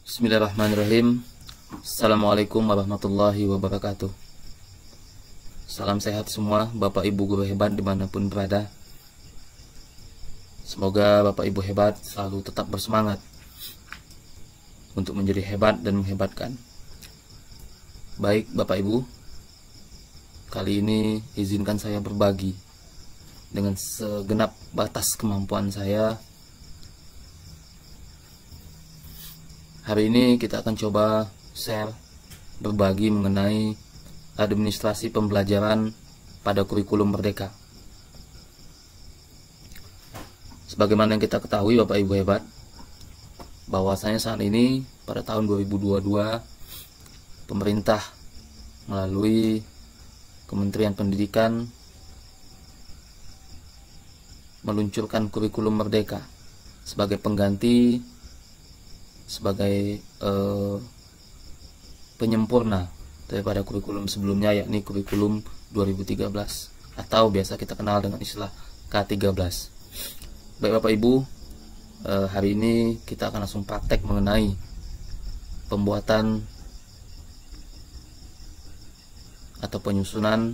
Bismillahirrahmanirrahim. Assalamualaikum warahmatullahi wabarakatuh. Salam sehat semua Bapak Ibu guru hebat dimanapun berada. Semoga Bapak Ibu hebat selalu tetap bersemangat untuk menjadi hebat dan menghebatkan. Baik Bapak Ibu, kali ini izinkan saya berbagi dengan segenap batas kemampuan saya. Hari ini kita akan coba share, berbagi mengenai administrasi pembelajaran pada kurikulum Merdeka. Sebagaimana yang kita ketahui Bapak Ibu hebat, bahwasanya saat ini pada tahun 2022 pemerintah melalui Kementerian Pendidikan meluncurkan kurikulum Merdeka sebagai pengganti, sebagai penyempurna daripada kurikulum sebelumnya, yakni kurikulum 2013 atau biasa kita kenal dengan istilah K13. Baik Bapak Ibu, hari ini kita akan langsung praktek mengenai pembuatan atau penyusunan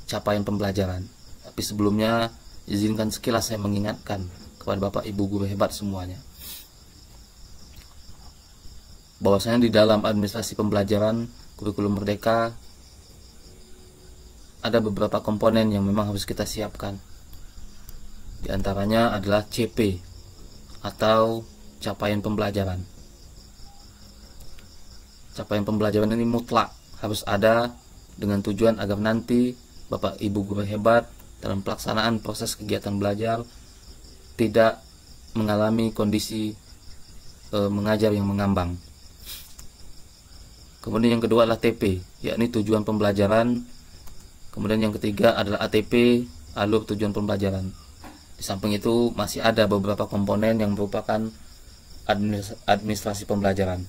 capaian pembelajaran. Tapi sebelumnya izinkan sekilas saya mengingatkan kepada Bapak Ibu guru hebat semuanya, bahwasanya di dalam administrasi pembelajaran kurikulum Merdeka ada beberapa komponen yang memang harus kita siapkan. Di antaranya adalah CP atau capaian pembelajaran. Capaian pembelajaran ini mutlak harus ada dengan tujuan agar nanti Bapak Ibu guru hebat dalam pelaksanaan proses kegiatan belajar tidak mengalami kondisi mengajar yang mengambang. Kemudian yang kedua adalah TP, yakni tujuan pembelajaran. Kemudian yang ketiga adalah ATP, alur tujuan pembelajaran. Di samping itu masih ada beberapa komponen yang merupakan administrasi pembelajaran.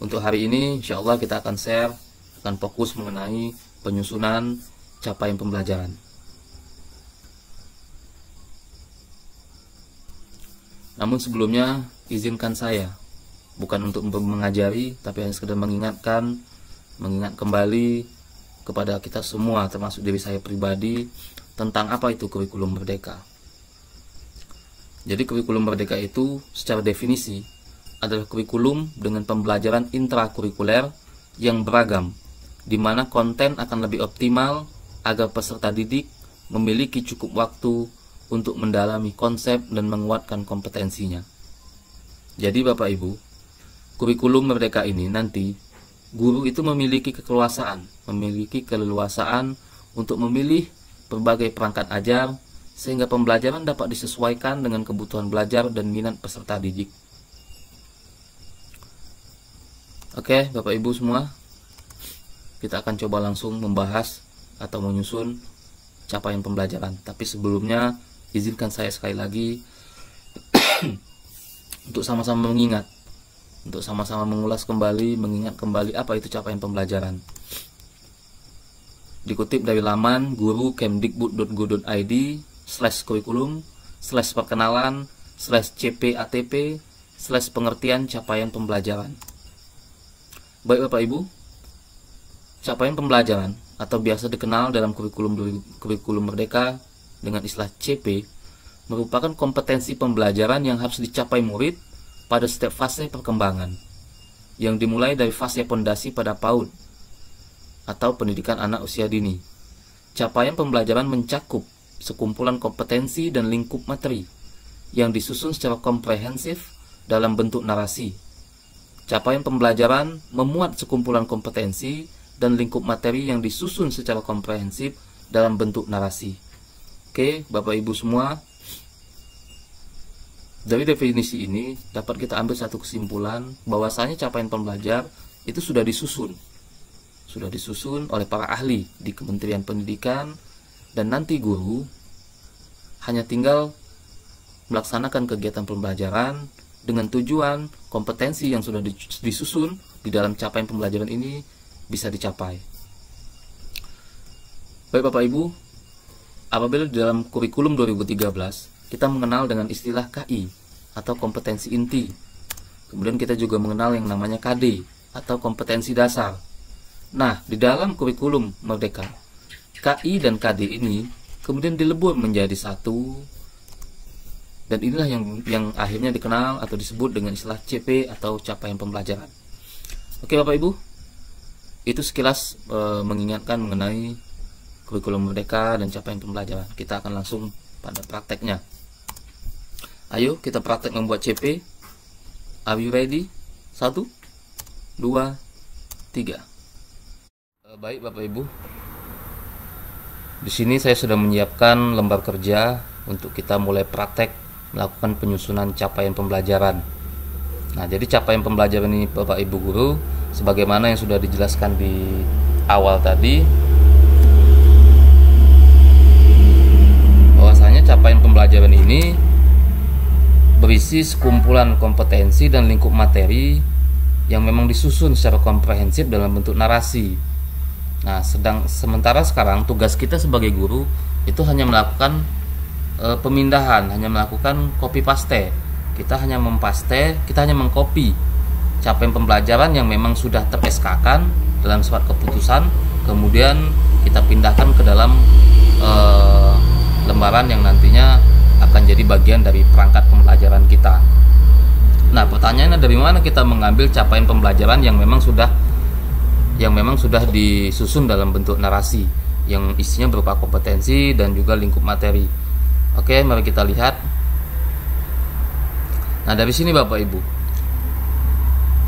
Untuk hari ini insya Allah kita akan share, akan fokus mengenai penyusunan capaian pembelajaran. Namun sebelumnya izinkan saya, bukan untuk mengajari, tapi hanya sekedar mengingat kembali kepada kita semua, termasuk diri saya pribadi, tentang apa itu kurikulum Merdeka. Jadi kurikulum Merdeka itu secara definisi adalah kurikulum dengan pembelajaran intrakurikuler yang beragam, di mana konten akan lebih optimal agar peserta didik memiliki cukup waktu untuk mendalami konsep dan menguatkan kompetensinya. Jadi Bapak Ibu, kurikulum Merdeka ini nanti guru itu memiliki keleluasaan untuk memilih berbagai perangkat ajar sehingga pembelajaran dapat disesuaikan dengan kebutuhan belajar dan minat peserta didik. Oke, Bapak Ibu semua, kita akan coba langsung membahas atau menyusun capaian pembelajaran. Tapi sebelumnya izinkan saya sekali lagi untuk sama-sama mengingat, untuk sama-sama mengulas kembali, mengingat kembali apa itu capaian pembelajaran. Dikutip dari laman guru.kemdikbud.go.id/kurikulum/perkenalan/CPATP/pengertian capaian pembelajaran. Baik Bapak Ibu, capaian pembelajaran atau biasa dikenal dalam kurikulum Merdeka dengan istilah CP merupakan kompetensi pembelajaran yang harus dicapai murid pada setiap fase perkembangan, yang dimulai dari fase pondasi pada PAUD atau pendidikan anak usia dini. Capaian pembelajaran mencakup sekumpulan kompetensi dan lingkup materi yang disusun secara komprehensif dalam bentuk narasi. Capaian pembelajaran memuat sekumpulan kompetensi dan lingkup materi yang disusun secara komprehensif dalam bentuk narasi. Oke, Bapak Ibu semua, dari definisi ini dapat kita ambil satu kesimpulan bahwasanya capaian pembelajar itu sudah disusun oleh para ahli di Kementerian Pendidikan, dan nanti guru hanya tinggal melaksanakan kegiatan pembelajaran dengan tujuan kompetensi yang sudah disusun di dalam capaian pembelajaran ini bisa dicapai. Baik Bapak Ibu, apabila di dalam kurikulum 2013 kita mengenal dengan istilah KI atau kompetensi inti. Kemudian kita juga mengenal yang namanya KD atau kompetensi dasar. Nah, di dalam kurikulum Merdeka, KI dan KD ini kemudian dilebur menjadi satu, dan inilah yang akhirnya dikenal atau disebut dengan istilah CP atau capaian pembelajaran. Oke Bapak Ibu, itu sekilas mengingatkan mengenai kurikulum Merdeka dan capaian pembelajaran. Kita akan langsung pada prakteknya. Ayo kita praktek membuat CP. Are you ready? 1, 2, 3. Baik Bapak Ibu, di sini saya sudah menyiapkan lembar kerja untuk kita mulai praktek melakukan penyusunan capaian pembelajaran. Nah, jadi capaian pembelajaran ini Bapak Ibu guru, sebagaimana yang sudah dijelaskan di awal tadi, bahwasanya capaian pembelajaran ini berisi sekumpulan kompetensi dan lingkup materi yang memang disusun secara komprehensif dalam bentuk narasi. Nah, sementara sekarang tugas kita sebagai guru itu hanya melakukan pemindahan, hanya melakukan copy paste. Kita hanya mengcopy capaian pembelajaran yang memang sudah ter-SK-kan dalam surat keputusan, kemudian kita pindahkan ke dalam lembaran yang nantinya akan jadi bagian dari perangkat pembelajaran kita. Nah, pertanyaannya dari mana kita mengambil capaian pembelajaran yang memang sudah disusun dalam bentuk narasi yang isinya berupa kompetensi dan juga lingkup materi. Oke, mari kita lihat. Nah, dari sini Bapak Ibu,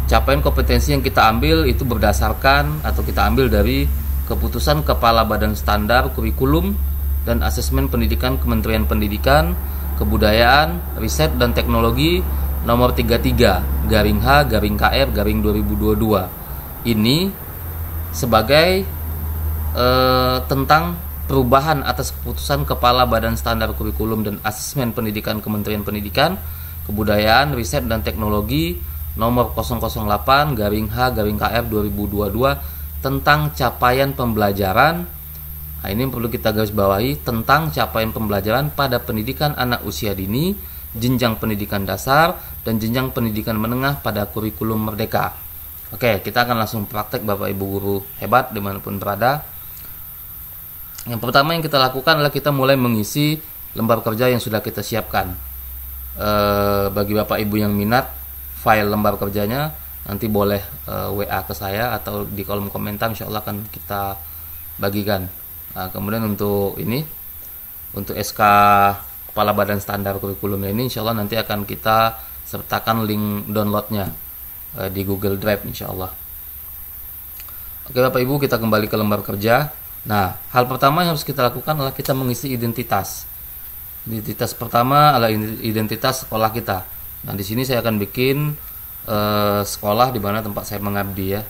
capaian kompetensi yang kita ambil itu berdasarkan atau kita ambil dari keputusan Kepala Badan Standar Kurikulum dan Asesmen Pendidikan Kementerian Pendidikan, Kebudayaan, Riset dan Teknologi nomor 33/H/KR/2022. Ini sebagai tentang perubahan atas keputusan Kepala Badan Standar Kurikulum dan Asesmen Pendidikan Kementerian Pendidikan, Kebudayaan, Riset dan Teknologi nomor 008/H/KR/2022 tentang capaian pembelajaran. Nah, ini perlu kita garis bawahi, tentang capaian pembelajaran pada pendidikan anak usia dini, jenjang pendidikan dasar, dan jenjang pendidikan menengah pada kurikulum Merdeka. Oke, kita akan langsung praktek Bapak Ibu guru hebat dimanapun berada. Yang pertama yang kita lakukan adalah kita mulai mengisi lembar kerja yang sudah kita siapkan. Bagi Bapak Ibu yang minat file lembar kerjanya, nanti boleh WA ke saya atau di kolom komentar, insya Allah akan kita bagikan. Nah, kemudian untuk SK Kepala Badan Standar Kurikulum ini, insya Allah nanti akan kita sertakan link downloadnya di Google Drive, insya Allah. Oke Bapak Ibu, kita kembali ke lembar kerja. Nah, hal pertama yang harus kita lakukan adalah kita mengisi identitas. Identitas pertama adalah identitas sekolah kita. Nah, di sini saya akan bikin sekolah di mana tempat saya mengabdi ya.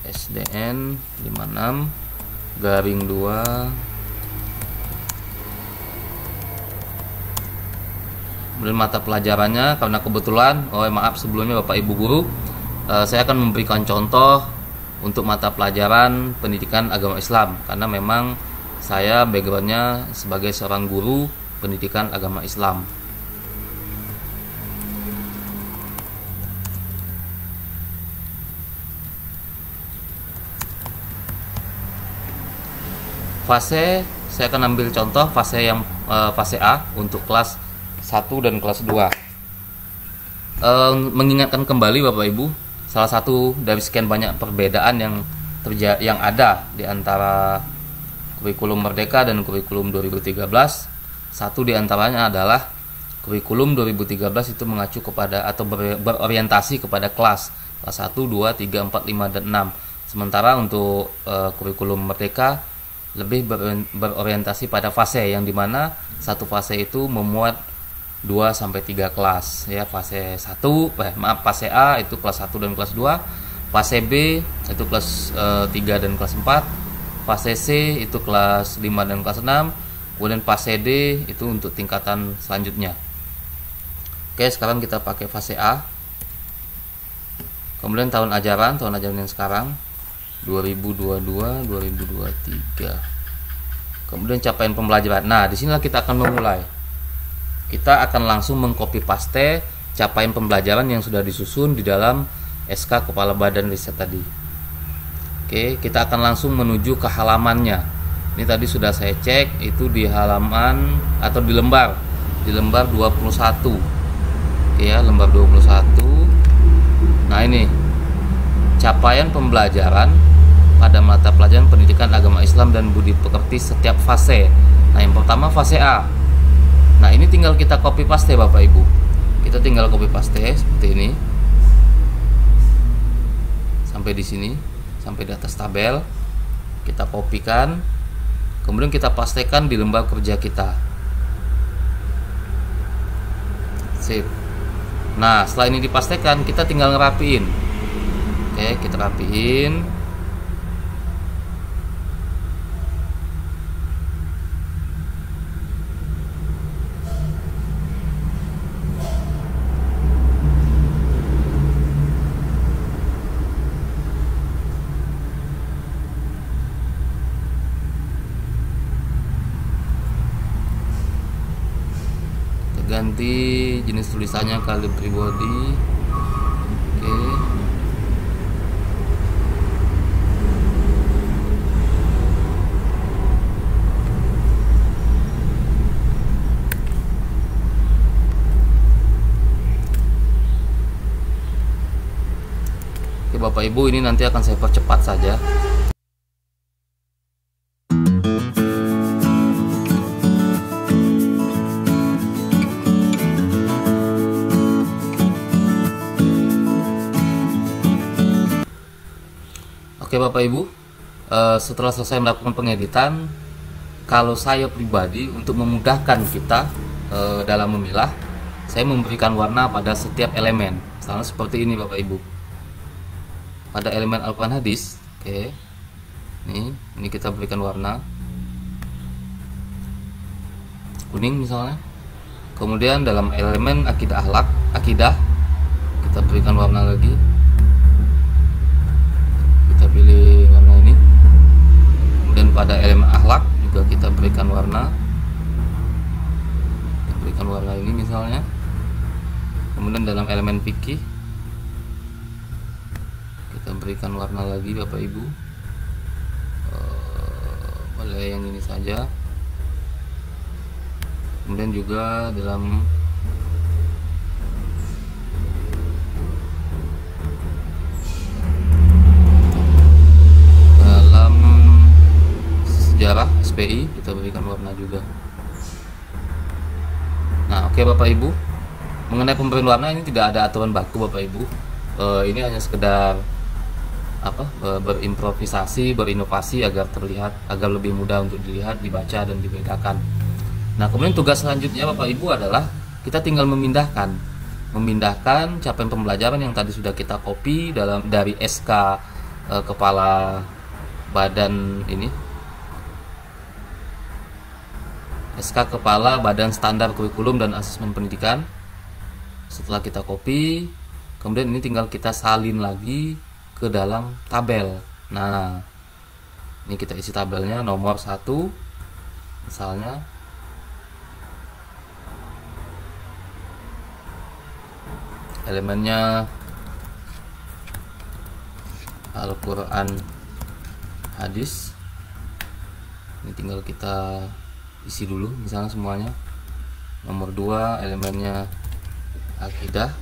SDN 56/2. Kemudian mata pelajarannya, karena kebetulan, maaf sebelumnya Bapak Ibu guru, saya akan memberikan contoh untuk mata pelajaran pendidikan agama Islam, karena memang saya backgroundnya sebagai seorang guru pendidikan agama Islam. Fase, saya akan ambil contoh fase A untuk kelas 1 dan kelas 2. Mengingatkan kembali Bapak Ibu, salah satu dari sekian banyak perbedaan yang ada di antara kurikulum Merdeka dan kurikulum 2013. Satu di antaranya adalah kurikulum 2013 itu mengacu kepada atau berorientasi kepada kelas 1, 2, 3, 4, 5, dan 6. Sementara untuk kurikulum Merdeka lebih berorientasi pada fase, yang dimana satu fase itu memuat 2 sampai 3 kelas ya. Fase A itu kelas 1 dan kelas 2, fase B itu kelas 3 dan kelas 4, fase C itu kelas 5 dan kelas 6, kemudian fase D itu untuk tingkatan selanjutnya. Oke, sekarang kita pakai fase A. Kemudian tahun ajaran yang sekarang 2022-2023. Kemudian capaian pembelajaran. Nah, disinilah kita akan memulai. kita akan langsung mengcopy paste capaian pembelajaran yang sudah disusun di dalam SK Kepala Badan Riset tadi. Oke, kita akan langsung menuju ke halamannya. Ini tadi sudah saya cek, itu di halaman atau di lembar 21. Oke ya, lembar 21. Nah, ini capaian pembelajaran pada mata pelajaran pendidikan agama Islam dan budi pekerti setiap fase. Nah, yang pertama fase A. Nah, ini tinggal kita copy paste Bapak Ibu. Kita tinggal copy paste seperti ini. Sampai di sini, sampai di atas tabel. Kita kopikan. Kemudian kita pastekan di lembar kerja kita. Sip. Nah, setelah ini dipastekan, kita tinggal ngerapiin. Oke, kita rapiin. Ganti jenis tulisannya Calibri Body. Oke. Oke Bapak Ibu, ini nanti akan saya percepat saja. Oke Bapak Ibu, setelah selesai melakukan pengeditan, kalau saya pribadi untuk memudahkan kita dalam memilah, saya memberikan warna pada setiap elemen. Misalnya seperti ini Bapak Ibu. Pada elemen Al-Quran Hadis, oke, ini kita berikan warna kuning misalnya. Kemudian dalam elemen akidah akidah, kita berikan warna lagi. Kita pilih warna ini. Kemudian pada elemen akhlak juga kita berikan warna. Kita berikan warna ini misalnya. Kemudian dalam elemen fikih kita berikan warna lagi Bapak Ibu. Boleh yang ini saja. Kemudian juga dalam sejarah SPI kita berikan warna juga. Nah, oke Bapak Ibu, mengenai pemberian warna ini tidak ada aturan baku Bapak Ibu. Ini hanya sekedar berimprovisasi, berinovasi agar terlihat, agar lebih mudah untuk dilihat, dibaca dan dibedakan. Nah, kemudian tugas selanjutnya Bapak Ibu adalah kita tinggal memindahkan capaian pembelajaran yang tadi sudah kita copy dari SK Kepala Badan ini. SK Kepala Badan Standar Kurikulum dan Asesmen Pendidikan. Setelah kita copy, kemudian ini tinggal kita salin lagi ke dalam tabel. Nah, ini kita isi tabelnya nomor 1 misalnya. Elemennya Al-Quran Hadis. Ini tinggal kita isi dulu misalnya semuanya. Nomor 2 elemennya akidah.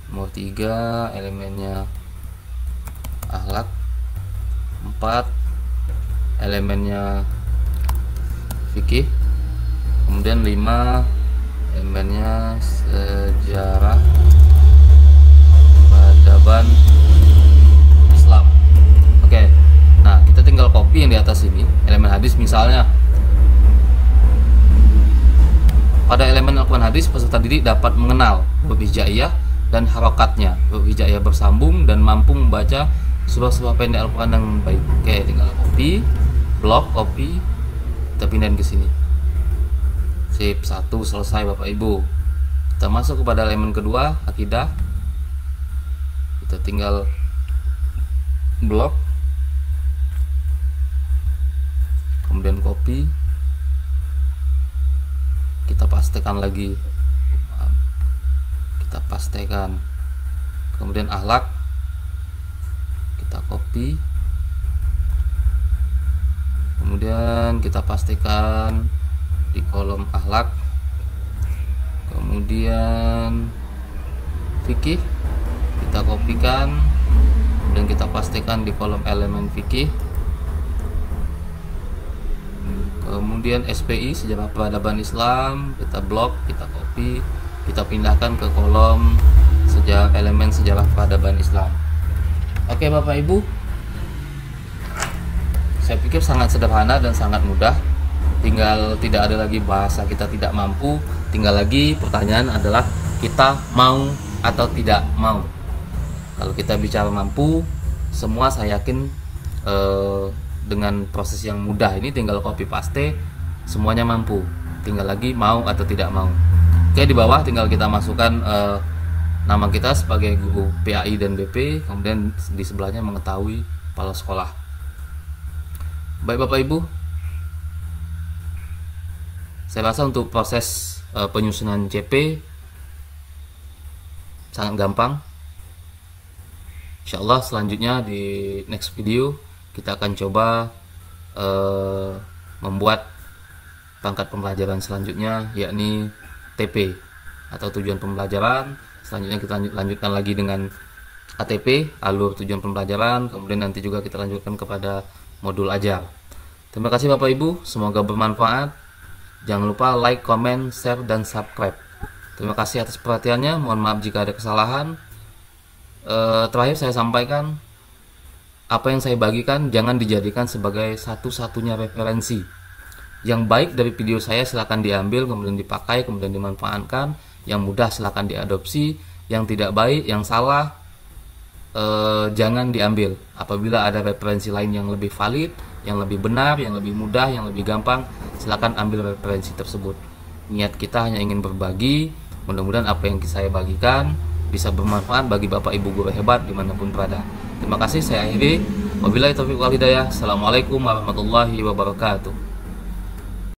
Nomor 3 elemennya akhlak. 4 elemennya fikih. Kemudian 5 elemennya sejarah peradaban Islam. Oke. Nah, kita tinggal copy yang di atas ini, elemen hadis misalnya. Pada elemen Al-Quran Hadis, peserta didik dapat mengenal huruf hijaiyah dan harokatnya. Huruf hijaiyah bersambung dan mampu membaca surah-surah pendek Al-Quran dengan baik. Oke, tinggal copy, blok, copy, kita pindahin ke sini. Sip, 1 selesai Bapak Ibu. Kita masuk kepada elemen kedua, akidah. Kita tinggal blok, kemudian copy, kita kita pastekan lagi, kemudian akhlak kita copy, kemudian kita pastikan di kolom akhlak, kemudian fikih kita kopikan dan kita pastikan di kolom elemen fikih, kemudian SPI sejarah peradaban Islam kita blok, kita copy, kita pindahkan ke kolom elemen sejarah peradaban Islam. Oke Bapak Ibu, saya pikir sangat sederhana dan sangat mudah. Tinggal tidak ada lagi bahasa kita tidak mampu, tinggal lagi pertanyaan adalah kita mau atau tidak mau. Kalau kita bicara mampu, semua saya yakin dengan proses yang mudah ini tinggal copy paste semuanya mampu, tinggal lagi mau atau tidak mau. Oke, di bawah tinggal kita masukkan nama kita sebagai guru PAI dan BP, kemudian di sebelahnya mengetahui kepala sekolah. Baik Bapak Ibu, saya rasa untuk proses penyusunan CP sangat gampang. Insya Allah selanjutnya di next video kita akan coba membuat pangkat pembelajaran selanjutnya, yakni TP atau tujuan pembelajaran. Selanjutnya kita lanjutkan lagi dengan ATP, alur tujuan pembelajaran, kemudian nanti juga kita lanjutkan kepada modul ajar. Terima kasih Bapak Ibu, semoga bermanfaat. Jangan lupa like, comment, share, dan subscribe. Terima kasih atas perhatiannya, mohon maaf jika ada kesalahan. Terakhir saya sampaikan, apa yang saya bagikan jangan dijadikan sebagai satu-satunya referensi. Yang baik dari video saya silakan diambil, kemudian dipakai, kemudian dimanfaatkan. Yang mudah silakan diadopsi, yang tidak baik, yang salah jangan diambil. Apabila ada referensi lain yang lebih valid, yang lebih benar, yang lebih mudah, yang lebih gampang, silakan ambil referensi tersebut. Niat kita hanya ingin berbagi. Mudah-mudahan apa yang saya bagikan bisa bermanfaat bagi Bapak Ibu guru hebat dimanapun berada. Terima kasih, saya akhiri. Wabillahi taufiq wal hidayah. Assalamualaikum warahmatullahi wabarakatuh.